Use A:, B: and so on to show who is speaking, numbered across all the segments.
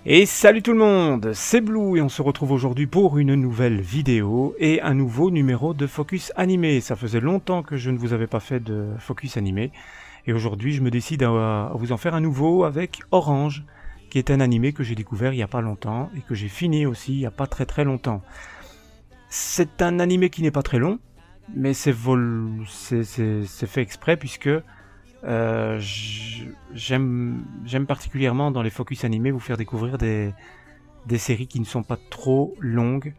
A: Et salut tout le monde, c'est Blue et on se retrouve aujourd'hui pour une nouvelle vidéo et un nouveau numéro de Focus Animé. Ça faisait longtemps que je ne vous avais pas fait de Focus Animé et aujourd'hui je me décide à vous en faire un nouveau avec Orange, qui est un animé que j'ai découvert il n'y a pas longtemps et que j'ai fini aussi il n'y a pas très longtemps. C'est un animé qui n'est pas très long, mais c'est fait exprès puisque j'aime particulièrement dans les focus animés vous faire découvrir des séries qui ne sont pas trop longues,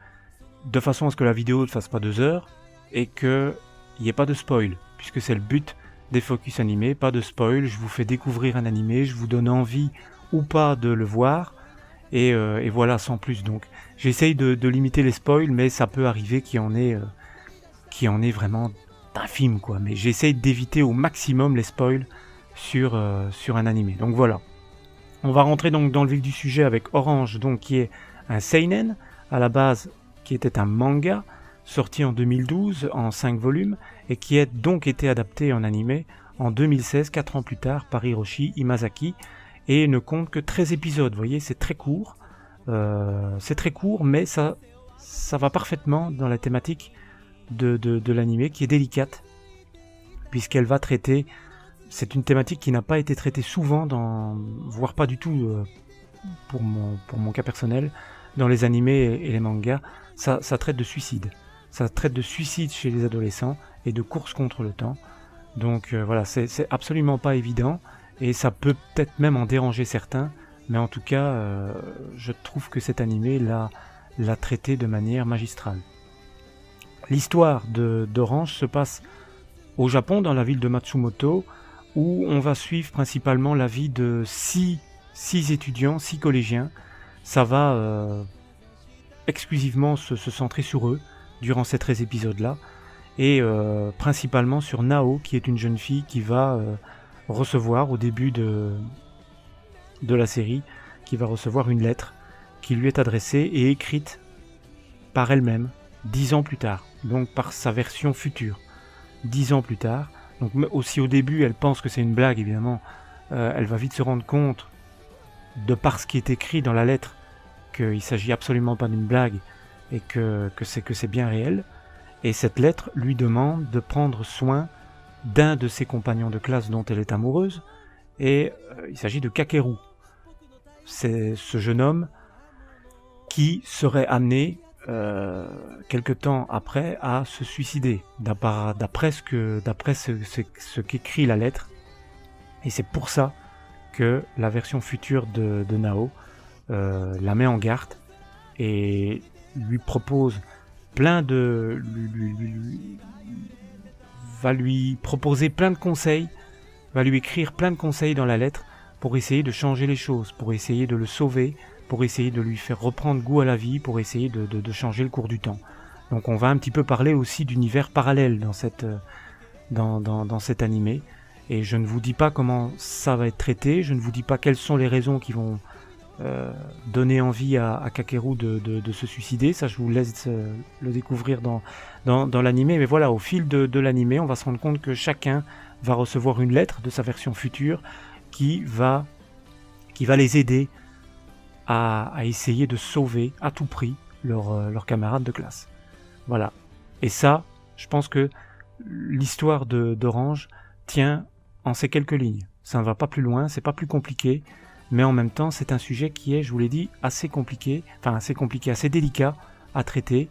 A: de façon à ce que la vidéo ne fasse pas 2 heures et qu'il n'y ait pas de spoil, puisque c'est le but des focus animés, pas de spoil. Je vous fais découvrir un animé, je vous donne envie ou pas de le voir, et voilà, sans plus. Donc j'essaye de limiter les spoils, mais ça peut arriver qu'il y en ait vraiment infime, quoi, mais j'essaye d'éviter au maximum les spoils sur un animé. Donc voilà, on va rentrer donc dans le vif du sujet avec Orange, donc qui est un seinen à la base, qui était un manga sorti en 2012 en 5 volumes et qui a donc été adapté en animé en 2016, 4 ans plus tard, par Hiroshi Imazaki, et ne compte que 13 épisodes. Vous voyez, c'est très court, mais ça va parfaitement dans la thématique de l'animé, qui est délicate, puisqu'elle va traiter, c'est une thématique qui n'a pas été traitée souvent, voire pas du tout pour mon cas personnel, dans les animés et les mangas. Ça traite de suicide. Ça traite de suicide chez les adolescents et de course contre le temps. Donc voilà, c'est absolument pas évident, et ça peut peut-être même en déranger certains, mais en tout cas, je trouve que cet animé l'a traité de manière magistrale. L'histoire d'Orange se passe au Japon, dans la ville de Matsumoto, où on va suivre principalement la vie de 6 étudiants, 6 collégiens. Ça va exclusivement se centrer sur eux durant ces 13 épisodes-là, et principalement sur Nao, qui est une jeune fille qui va recevoir, au début de la série, qui va recevoir une lettre qui lui est adressée et écrite par elle-même 10 ans plus tard, donc par sa version future, 10 ans plus tard. Donc aussi au début, elle pense que c'est une blague, évidemment. Elle va vite se rendre compte, de par ce qui est écrit dans la lettre, qu'il s'agit absolument pas d'une blague et que c'est bien réel. Et cette lettre lui demande de prendre soin d'un de ses compagnons de classe dont elle est amoureuse, et il s'agit de Kakeru. C'est ce jeune homme qui serait amené quelque temps après à se suicider, d'après ce qu'écrit la lettre. Et c'est pour ça que la version future de Nao la met en garde et lui propose va lui proposer plein de conseils, va lui écrire plein de conseils dans la lettre pour essayer de changer les choses, pour essayer de le sauver, pour essayer de lui faire reprendre goût à la vie, pour essayer de changer le cours du temps. Donc on va un petit peu parler aussi d'univers parallèle dans cet animé, et je ne vous dis pas comment ça va être traité, je ne vous dis pas quelles sont les raisons qui vont donner envie à Kakeru de se suicider. Ça, je vous laisse le découvrir dans l'animé, mais voilà, au fil de l'animé, on va se rendre compte que chacun va recevoir une lettre de sa version future qui va les aider à essayer de sauver à tout prix leurs camarades de classe. Voilà. Et ça, je pense que l'histoire d'Orange tient en ces quelques lignes. Ça ne va pas plus loin, c'est pas plus compliqué, mais en même temps, c'est un sujet qui est, je vous l'ai dit, assez délicat à traiter,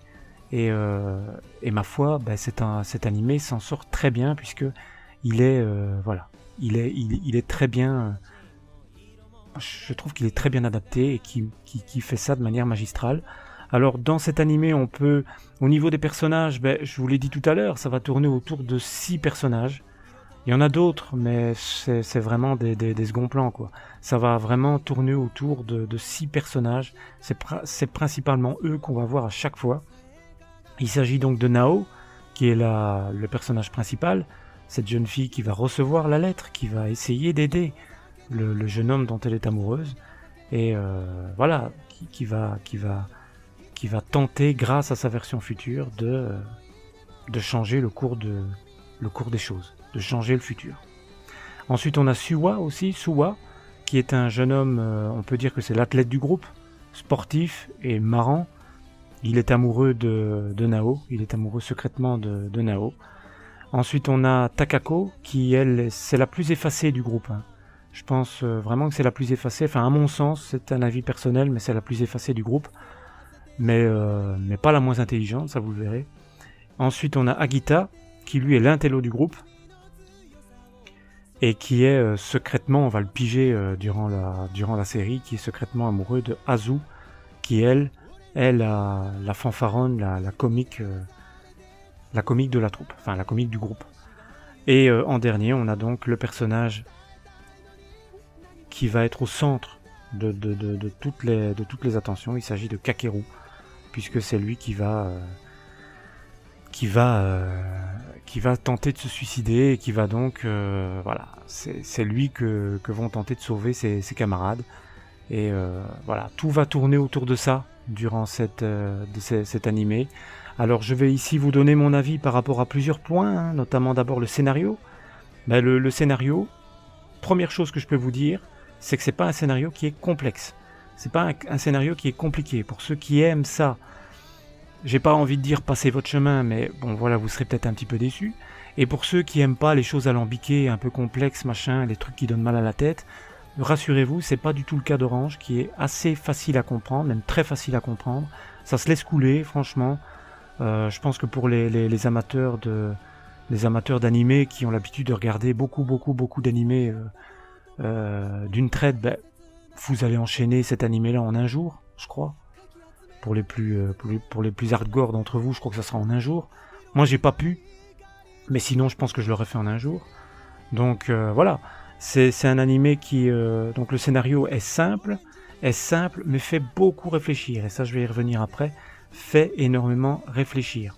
A: et ma foi, cet animé s'en sort très bien, puisque il est très bien. Je trouve qu'il est très bien adapté et qui fait ça de manière magistrale. Alors dans cet animé, on peut, au niveau des personnages, je vous l'ai dit tout à l'heure, ça va tourner autour de 6 personnages. Il y en a d'autres, mais c'est vraiment des seconds plans, quoi. Ça va vraiment tourner autour de 6 personnages. C'est principalement eux qu'on va voir à chaque fois. Il s'agit donc de Nao, qui est le personnage principal, cette jeune fille qui va recevoir la lettre, qui va essayer d'aider le jeune homme dont elle est amoureuse, et voilà, qui va tenter, grâce à sa version future, de changer le cours des choses, de changer le futur. Ensuite, on a Suwa, qui est un jeune homme, on peut dire que c'est l'athlète du groupe, sportif et marrant. Il est amoureux de Nao, il est amoureux secrètement de Nao. Ensuite, on a Takako, qui, elle, c'est la plus effacée du groupe. Hein. Je pense vraiment que c'est la plus effacée. Enfin, à mon sens, c'est un avis personnel, mais c'est la plus effacée du groupe. Mais pas la moins intelligente, ça vous le verrez. Ensuite, on a Agita, qui lui est l'intello du groupe. Et qui est secrètement, on va le piger durant la série, qui est secrètement amoureux de Azu, qui, elle la fanfaronne, la comique de la troupe, enfin la comique du groupe. Et en dernier, on a donc le personnage qui va être au centre de toutes les attentions. Il s'agit de Kakeru, puisque c'est lui qui va tenter de se suicider et qui va donc voilà, c'est lui que vont tenter de sauver ses camarades. Et voilà, tout va tourner autour de ça durant cet animé. Alors je vais ici vous donner mon avis par rapport à plusieurs points, hein, notamment d'abord le scénario. Ben, le scénario, première chose que je peux vous dire, c'est que c'est pas un scénario qui est complexe. C'est pas un scénario qui est compliqué. Pour ceux qui aiment ça, j'ai pas envie de dire passez votre chemin, mais bon voilà, vous serez peut-être un petit peu déçus. Et pour ceux qui aiment pas les choses alambiquées, un peu complexes, machin, les trucs qui donnent mal à la tête, rassurez-vous, c'est pas du tout le cas d'Orange, qui est assez facile à comprendre, même très facile à comprendre. Ça se laisse couler, franchement. Je pense que pour les amateurs d'animés qui ont l'habitude de regarder beaucoup d'animés d'une traite, ben, vous allez enchaîner cet animé-là en un jour, je crois. Pour les plus hardcore d'entre vous, je crois que ça sera en un jour. Moi, j'ai pas pu, mais sinon, je pense que je l'aurais fait en un jour. Donc voilà, c'est un animé qui, donc le scénario est simple, mais fait beaucoup réfléchir. Et ça, je vais y revenir après. Fait énormément réfléchir.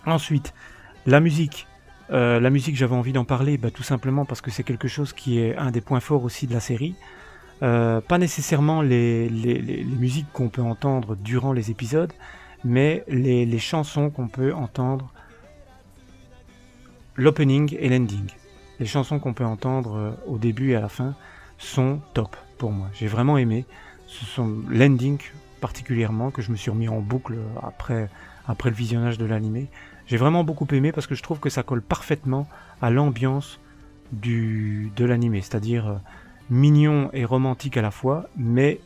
A: Ensuite, la musique. J'avais envie d'en parler, tout simplement parce que c'est quelque chose qui est un des points forts aussi de la série. Pas nécessairement les musiques qu'on peut entendre durant les épisodes, mais les chansons qu'on peut entendre, l'opening et l'ending. Les chansons qu'on peut entendre au début et à la fin sont top pour moi. J'ai vraiment aimé. Ce sont l'ending particulièrement, que je me suis remis en boucle après le visionnage de l'animé. J'ai vraiment beaucoup aimé parce que je trouve que ça colle parfaitement à l'ambiance de l'animé, c'est-à-dire mignon et romantique à la fois, mais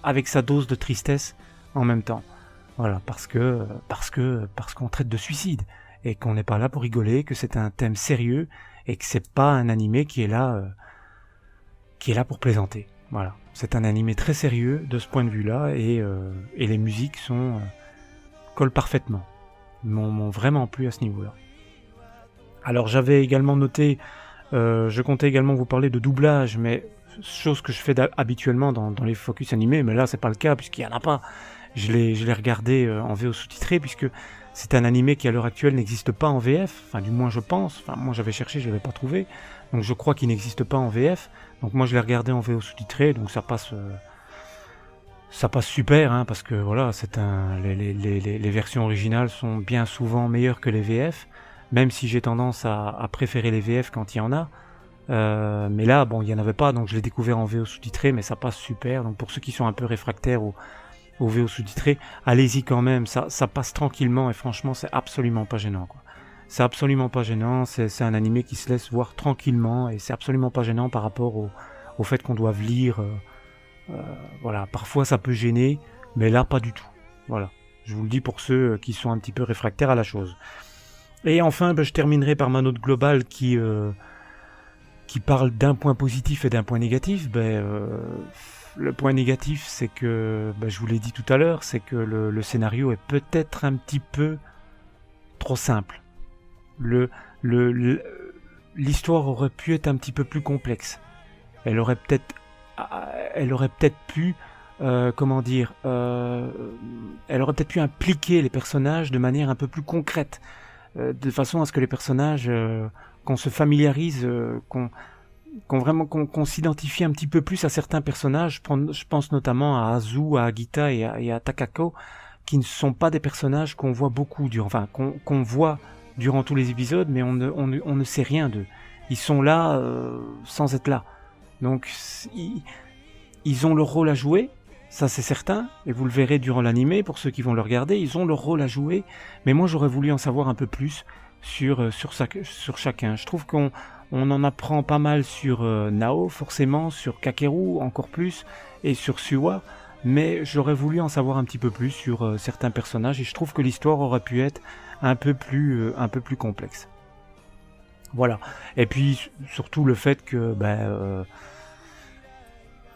A: avec sa dose de tristesse en même temps. Voilà, parce qu'on traite de suicide et qu'on n'est pas là pour rigoler, que c'est un thème sérieux et que c'est pas un animé qui est là pour plaisanter. Voilà, c'est un animé très sérieux de ce point de vue-là et les musiques collent parfaitement. M'ont vraiment plu à ce niveau-là. Alors j'avais également noté, je comptais également vous parler de doublage, mais chose que je fais habituellement dans les focus animés, mais là c'est pas le cas puisqu'il y en a pas. Je l'ai regardé en VO sous-titré puisque c'est un animé qui à l'heure actuelle n'existe pas en VF, enfin du moins je pense, enfin moi j'avais cherché, je l'avais pas trouvé, donc je crois qu'il n'existe pas en VF, donc moi je l'ai regardé en VO sous-titré, donc ça passe super, hein, parce que voilà, les versions originales sont bien souvent meilleures que les VF, même si j'ai tendance à préférer les VF quand il y en a. Mais là, bon, il n'y en avait pas, donc je l'ai découvert en VO sous-titré, mais ça passe super. Donc pour ceux qui sont un peu réfractaires au VO sous-titré, allez-y quand même, ça passe tranquillement, et franchement, c'est absolument pas gênant, quoi. C'est absolument pas gênant, c'est un animé qui se laisse voir tranquillement, et c'est absolument pas gênant par rapport au fait qu'on doive lire... voilà, parfois ça peut gêner, mais là pas du tout. Voilà, je vous le dis pour ceux qui sont un petit peu réfractaires à la chose. Et enfin, je terminerai par ma note globale qui parle d'un point positif et d'un point négatif. Le point négatif, c'est que, je vous l'ai dit tout à l'heure, c'est que le scénario est peut-être un petit peu trop simple. L'histoire aurait pu être un petit peu plus complexe. Elle aurait peut-être pu, elle aurait peut-être pu impliquer les personnages de manière un peu plus concrète, de façon à ce que les personnages, qu'on se familiarise, qu'on s'identifie un petit peu plus à certains personnages. Je pense notamment à Azu, à Agita et à Takako, qui ne sont pas des personnages qu'on voit beaucoup, qu'on voit durant tous les épisodes, mais on ne sait rien d'eux. Ils sont là sans être là. Donc ils ont leur rôle à jouer, ça c'est certain, et vous le verrez durant l'animé, pour ceux qui vont le regarder, ils ont leur rôle à jouer, mais moi j'aurais voulu en savoir un peu plus sur chacun. Je trouve qu'on en apprend pas mal sur Nao, forcément, sur Kakeru encore plus, et sur Suwa, mais j'aurais voulu en savoir un petit peu plus sur certains personnages, et je trouve que l'histoire aurait pu être un peu plus complexe. Voilà. Et puis surtout le fait que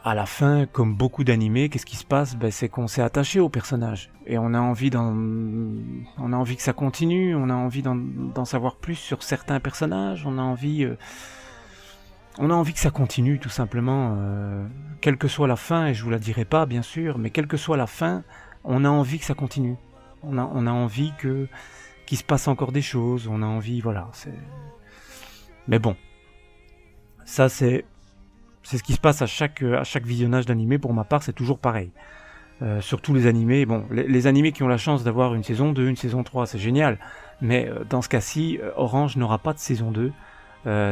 A: à la fin, comme beaucoup d'animés, qu'est-ce qui se passe? C'est qu'on s'est attaché au personnage et on a envie que ça continue, on a envie d'en savoir plus sur certains personnages, on a envie que ça continue tout simplement, quelle que soit la fin, et je vous la dirai pas bien sûr, mais quelle que soit la fin, on a envie que ça continue. On a envie qu'il se passe encore des choses, on a envie, voilà, mais bon, ça c'est ce qui se passe à chaque visionnage d'animé. Pour ma part, c'est toujours pareil. Sur tous les animés, bon, les animés qui ont la chance d'avoir une saison 2, une saison 3, c'est génial. Mais dans ce cas-ci, Orange n'aura pas de saison 2.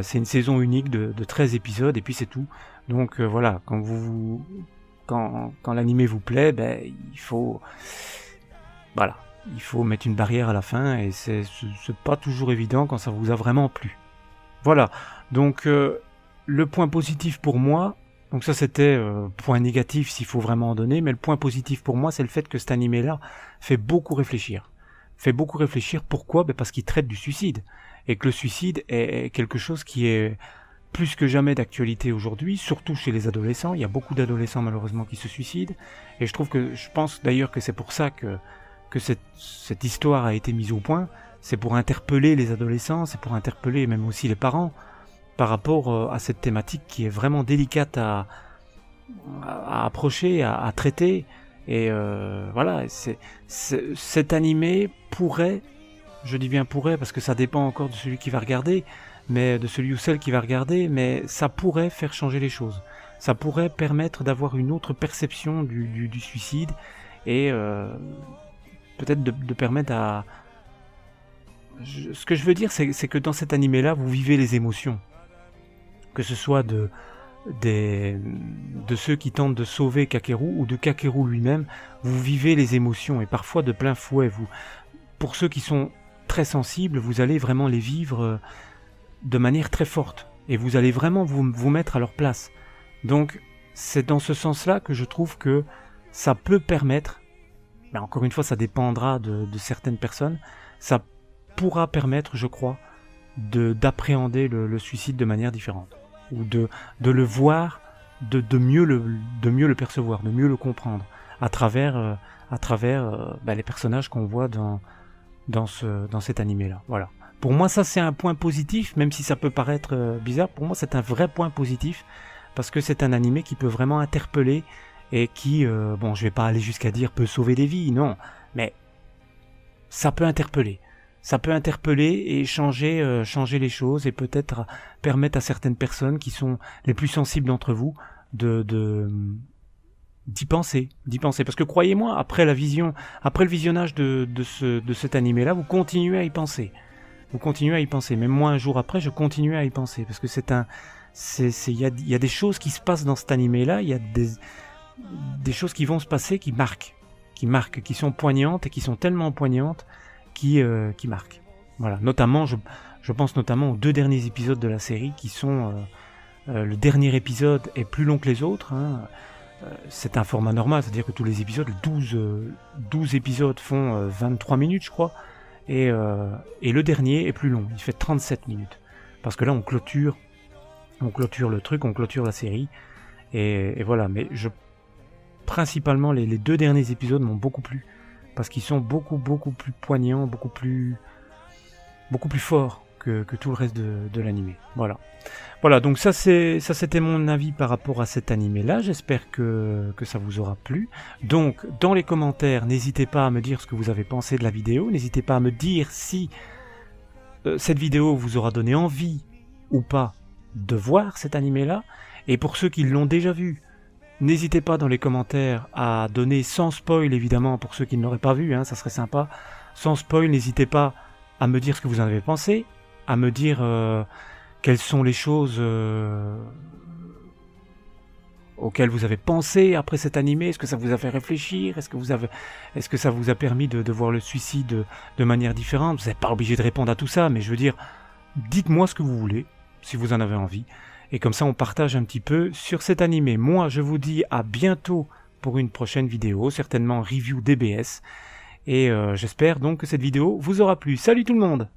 A: C'est une saison unique de 13 épisodes et puis c'est tout. Donc voilà, quand l'animé vous plaît, il faut mettre une barrière à la fin et c'est pas toujours évident quand ça vous a vraiment plu. Voilà, donc le point positif pour moi, donc ça c'était point négatif s'il faut vraiment en donner, mais le point positif pour moi c'est le fait que cet animé-là fait beaucoup réfléchir. Pourquoi ? Parce qu'il traite du suicide, et que le suicide est quelque chose qui est plus que jamais d'actualité aujourd'hui, surtout chez les adolescents. Il y a beaucoup d'adolescents malheureusement qui se suicident, et je pense d'ailleurs que c'est pour ça que cette histoire a été mise au point. C'est pour interpeller les adolescents, c'est pour interpeller même aussi les parents par rapport à cette thématique qui est vraiment délicate à approcher, à traiter. Et voilà, cet animé pourrait, je dis bien pourrait parce que ça dépend encore de celui qui va regarder, mais de celui ou celle qui va regarder, mais ça pourrait faire changer les choses. Ça pourrait permettre d'avoir une autre perception du suicide et peut-être de permettre à... Ce que je veux dire, c'est que dans cet animé-là, vous vivez les émotions. Que ce soit de ceux qui tentent de sauver Kakeru ou de Kakeru lui-même, vous vivez les émotions et parfois de plein fouet. Pour ceux qui sont très sensibles, vous allez vraiment les vivre de manière très forte et vous allez vraiment vous mettre à leur place. Donc c'est dans ce sens-là que je trouve que ça peut permettre, mais encore une fois ça dépendra de certaines personnes, ça pourra permettre, je crois, d'appréhender le suicide de manière différente, ou de le voir, de mieux le percevoir, de mieux le comprendre, à travers les personnages qu'on voit dans cet animé-là. Voilà. Pour moi, ça c'est un point positif, même si ça peut paraître bizarre, pour moi c'est un vrai point positif, parce que c'est un animé qui peut vraiment interpeller, et qui, je vais pas aller jusqu'à dire peut sauver des vies, non, mais ça peut interpeller. Ça peut interpeller et changer les choses et peut-être permettre à certaines personnes qui sont les plus sensibles d'entre vous d'y penser. Parce que croyez-moi, après le visionnage de cet animé-là, vous continuez à y penser. Même moi, un jour après, je continue à y penser parce que il y a des choses qui se passent dans cet animé-là, il y a des choses qui vont se passer qui marquent, qui sont poignantes et qui sont tellement poignantes qui marque. Voilà, notamment, je pense notamment aux 2 derniers épisodes de la série qui sont... le dernier épisode est plus long que les autres. C'est un format normal, c'est-à-dire que tous les épisodes, 12 épisodes font 23 minutes, je crois. Et le dernier est plus long, il fait 37 minutes. Parce que là, on clôture le truc, on clôture la série. Et voilà, mais principalement, les 2 derniers épisodes m'ont beaucoup plu. Parce qu'ils sont beaucoup plus poignants, beaucoup plus forts que tout le reste de l'animé. Voilà, donc ça c'était mon avis par rapport à cet animé-là. J'espère que ça vous aura plu. Donc, dans les commentaires, n'hésitez pas à me dire ce que vous avez pensé de la vidéo. N'hésitez pas à me dire si cette vidéo vous aura donné envie ou pas de voir cet animé-là. Et pour ceux qui l'ont déjà vu, n'hésitez pas dans les commentaires à donner sans spoil, évidemment, pour ceux qui ne l'auraient pas vu, ça serait sympa. Sans spoil, n'hésitez pas à me dire ce que vous en avez pensé, à me dire quelles sont les choses auxquels vous avez pensé après cet animé? Est-ce que ça vous a fait réfléchir? Est-ce que ça vous a permis de voir le suicide de manière différente? Vous n'êtes pas obligé de répondre à tout ça, mais je veux dire, dites-moi ce que vous voulez, si vous en avez envie. Et comme ça, on partage un petit peu sur cet animé. Moi, je vous dis à bientôt pour une prochaine vidéo, certainement review DBS. Et j'espère donc que cette vidéo vous aura plu. Salut tout le monde!